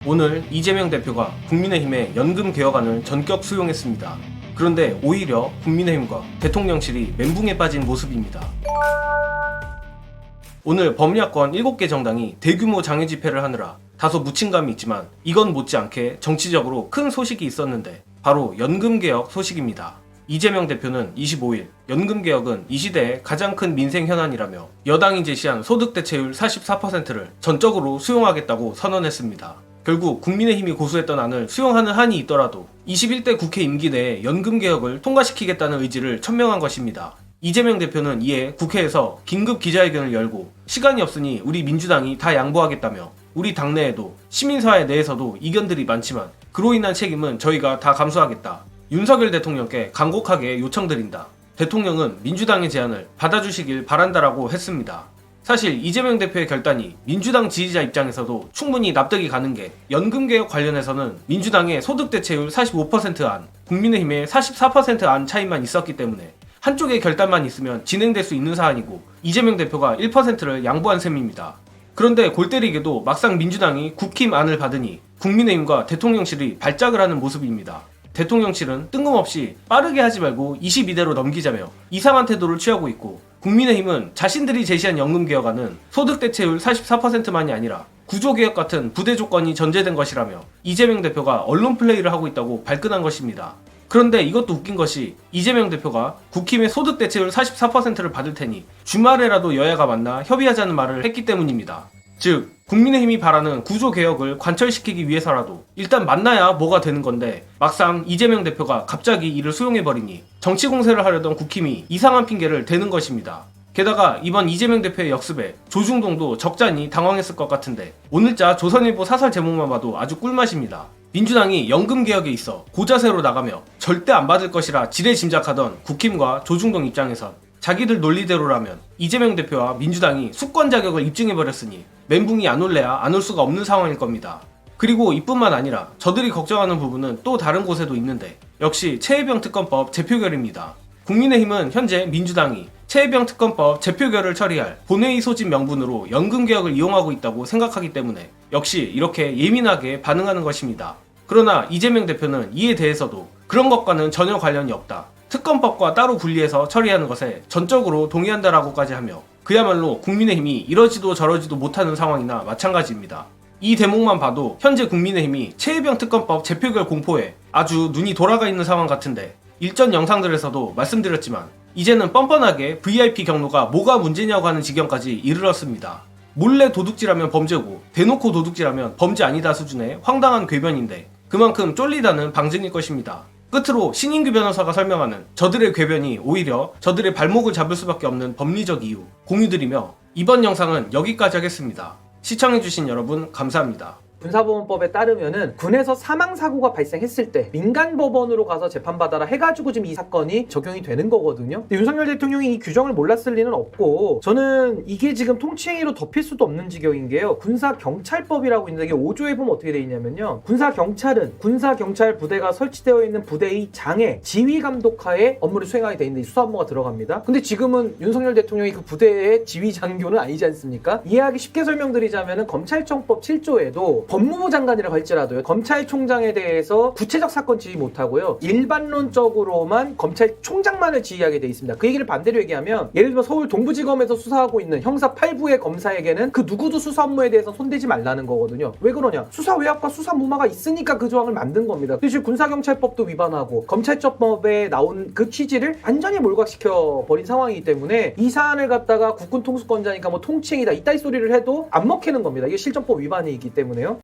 오늘 이재명 대표가 국민의힘의 연금 개혁안을 전격 수용했습니다. 그런데 오히려 국민의힘과 대통령실이 멘붕에 빠진 모습입니다. 오늘 범야권 7개 정당이 대규모 장외 집회를 하느라 다소 묻힌 감이 있지만 이건 못지않게 정치적으로 큰 소식이 있었는데 바로 연금개혁 소식입니다. 이재명 대표는 25일 연금개혁은 이 시대의 가장 큰 민생 현안이라며 여당이 제시한 소득 대체율 44%를 전적으로 수용하겠다고 선언했습니다. 결국 국민의힘이 고수했던 안을 수용하는 한이 있더라도 21대 국회 임기 내에 연금개혁을 통과시키겠다는 의지를 천명한 것입니다. 이재명 대표는 이에 국회에서 긴급 기자회견을 열고 시간이 없으니 우리 민주당이 다 양보하겠다며 우리 당내에도 시민사회 내에서도 이견들이 많지만 그로 인한 책임은 저희가 다 감수하겠다. 윤석열 대통령께 간곡하게 요청드린다. 대통령은 민주당의 제안을 받아주시길 바란다라고 했습니다. 사실 이재명 대표의 결단이 민주당 지지자 입장에서도 충분히 납득이 가는 게 연금개혁 관련해서는 민주당의 소득대체율 45%안, 국민의힘의 44%안 차이만 있었기 때문에 한쪽의 결단만 있으면 진행될 수 있는 사안이고 이재명 대표가 1%를 양보한 셈입니다. 그런데 골 때리게도 막상 민주당이 국힘 안을 받으니 국민의힘과 대통령실이 발작을 하는 모습입니다. 대통령실은 뜬금없이 빠르게 하지 말고 22대로 넘기자며 이상한 태도를 취하고 있고 국민의힘은 자신들이 제시한 연금개혁안은 소득대체율 44%만이 아니라 구조개혁 같은 부대 조건이 전제된 것이라며 이재명 대표가 언론 플레이를 하고 있다고 발끈한 것입니다. 그런데 이것도 웃긴 것이 이재명 대표가 국힘의 소득대체율 44%를 받을 테니 주말에라도 여야가 만나 협의하자는 말을 했기 때문입니다. 즉 국민의힘이 바라는 구조개혁을 관철시키기 위해서라도 일단 만나야 뭐가 되는 건데 막상 이재명 대표가 갑자기 이를 수용해버리니 정치공세를 하려던 국힘이 이상한 핑계를 대는 것입니다. 게다가 이번 이재명 대표의 역습에 조중동도 적잖이 당황했을 것 같은데 오늘자 조선일보 사설 제목만 봐도 아주 꿀맛입니다. 민주당이 연금개혁에 있어 고자세로 나가며 절대 안 받을 것이라 지레짐작하던 국힘과 조중동 입장에선 자기들 논리대로라면 이재명 대표와 민주당이 수권 자격을 입증해버렸으니 멘붕이 안 올래야 안 올 수가 없는 상황일 겁니다. 그리고 이뿐만 아니라 저들이 걱정하는 부분은 또 다른 곳에도 있는데 역시 최혜병 특검법 재표결입니다. 국민의힘은 현재 민주당이 최혜병 특검법 재표결을 처리할 본회의 소집 명분으로 연금개혁을 이용하고 있다고 생각하기 때문에 역시 이렇게 예민하게 반응하는 것입니다. 그러나 이재명 대표는 이에 대해서도 그런 것과는 전혀 관련이 없다. 특검법과 따로 분리해서 처리하는 것에 전적으로 동의한다라고까지 하며 그야말로 국민의힘이 이러지도 저러지도 못하는 상황이나 마찬가지입니다. 이 대목만 봐도 현재 국민의힘이 최혜병 특검법 재표결 공포에 아주 눈이 돌아가 있는 상황 같은데 일전 영상들에서도 말씀드렸지만 이제는 뻔뻔하게 VIP 경로가 뭐가 문제냐고 하는 지경까지 이르렀습니다. 몰래 도둑질하면 범죄고 대놓고 도둑질하면 범죄 아니다 수준의 황당한 궤변인데 그만큼 쫄리다는 방증일 것입니다. 끝으로 신인규 변호사가 설명하는 저들의 궤변이 오히려 저들의 발목을 잡을 수밖에 없는 법리적 이유 공유드리며 이번 영상은 여기까지 하겠습니다. 시청해주신 여러분 감사합니다. 군사법원법에 따르면은 군에서 사망사고가 발생했을 때 민간법원으로 가서 재판받아라 해가지고 지금 이 사건이 적용이 되는 거거든요. 근데 윤석열 대통령이 이 규정을 몰랐을 리는 없고 저는 이게 지금 통칭의로 덮일 수도 없는 지경인 게요. 군사경찰법이라고 있는데 이게 5조에 보면 어떻게 돼 있냐면요. 군사경찰은 군사경찰 부대가 설치되어 있는 부대의 장에 지휘감독하에 업무를 수행하게 돼 있는데 수사업무가 들어갑니다. 근데 지금은 윤석열 대통령이 그 부대의 지휘장교는 아니지 않습니까? 이해하기 쉽게 설명드리자면은 검찰청법 7조에도 법무부 장관이라고 할지라도요. 검찰총장에 대해서 구체적 사건 지휘 못하고요. 일반론적으로만 검찰총장만을 지휘하게 돼 있습니다. 그 얘기를 반대로 얘기하면 예를 들면 서울 동부지검에서 수사하고 있는 형사 8부의 검사에게는 그 누구도 수사 업무에 대해서 손대지 말라는 거거든요. 왜 그러냐? 수사 외압과 수사 무마가 있으니까 그 조항을 만든 겁니다. 그래서 지금 군사경찰법도 위반하고 검찰청법에 나온 그 취지를 완전히 몰각시켜 버린 상황이기 때문에 이 사안을 갖다가 국군통수권자니까 뭐 통칭이다 이따위 소리를 해도 안 먹히는 겁니다. 이게 실정법 위반이기 때문에요.